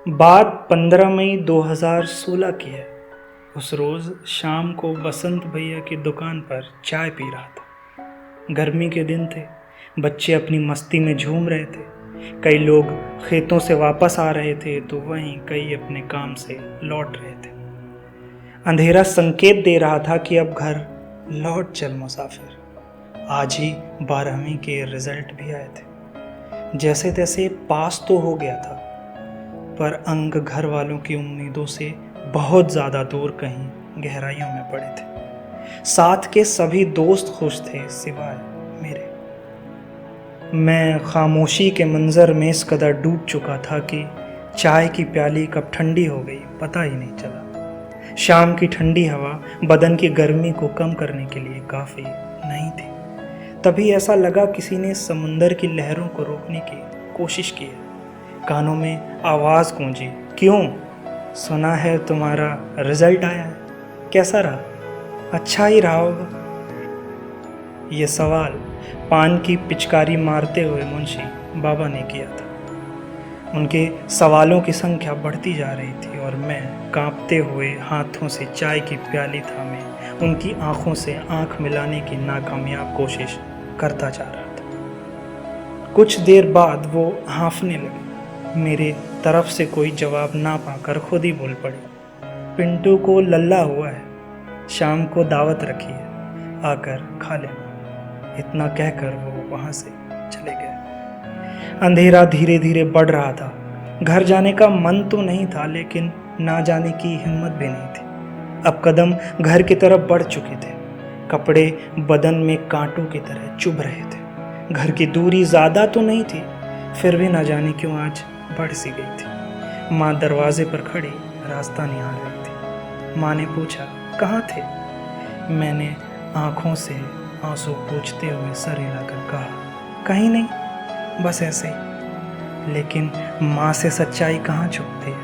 बात 15 मई 2016 की है। उस रोज़ शाम को बसंत भैया की दुकान पर चाय पी रहा था। गर्मी के दिन थे, बच्चे अपनी मस्ती में झूम रहे थे। कई लोग खेतों से वापस आ रहे थे तो वहीं कई अपने काम से लौट रहे थे। अंधेरा संकेत दे रहा था कि अब घर लौट चल मुसाफिर। आज ही 12वीं के रिजल्ट भी आए थे। जैसे तैसे पास तो हो गया था, पर अंक घर वालों की उम्मीदों से बहुत ज़्यादा दूर कहीं गहराइयों में पड़े थे। साथ के सभी दोस्त खुश थे सिवाय मेरे। मैं खामोशी के मंजर में इस कदर डूब चुका था कि चाय की प्याली कब ठंडी हो गई पता ही नहीं चला। शाम की ठंडी हवा बदन की गर्मी को कम करने के लिए काफ़ी नहीं थी। तभी ऐसा लगा किसी ने समुंदर की लहरों को रोकने की कोशिश की है। कानों में आवाज़ गूंजी, क्यों? सुना है तुम्हारा रिजल्ट आया है, कैसा रहा? अच्छा ही रहा होगा। ये सवाल पान की पिचकारी मारते हुए मुंशी बाबा ने किया था। उनके सवालों की संख्या बढ़ती जा रही थी और मैं कांपते हुए हाथों से चाय की प्याली थामे उनकी आंखों से आंख मिलाने की नाकामयाब कोशिश करता जा रहा था। कुछ देर बाद वो हाँफने लगे। मेरे तरफ से कोई जवाब ना पाकर खुद ही बोल पड़ी, पिंटू को लल्ला हुआ है, शाम को दावत रखी है, आकर खा लेना। इतना कहकर वो वहाँ से चले गए। अंधेरा धीरे धीरे बढ़ रहा था। घर जाने का मन तो नहीं था, लेकिन ना जाने की हिम्मत भी नहीं थी। अब कदम घर की तरफ बढ़ चुके थे। कपड़े बदन में कांटों की तरह चुभ रहे थे। घर की दूरी ज़्यादा तो नहीं थी, फिर भी ना जाने क्यों आज बढ़ सी गई थी। माँ दरवाजे पर खड़ी रास्ता निहार रही थी। माँ ने पूछा, कहाँ थे? मैंने आंखों से आंसू पोंछते हुए सर हिलाकर कहा, कहीं नहीं, बस ऐसे ही। लेकिन माँ से सच्चाई कहाँ छुपती है।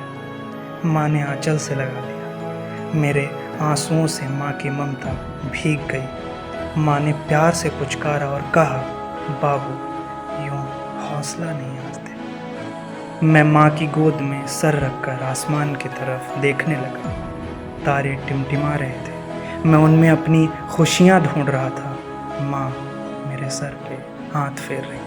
माँ ने आंचल से लगा दिया। मेरे आंसुओं से माँ की ममता भीग गई। माँ ने प्यार से पुचकारा और कहा, बाबू, यूं हौसला नहीं हारते। मैं माँ की गोद में सर रखकर आसमान की तरफ देखने लगा। तारे टिमटिमा रहे थे। मैं उनमें अपनी खुशियाँ ढूंढ रहा था। माँ मेरे सर पे हाथ फेर रही।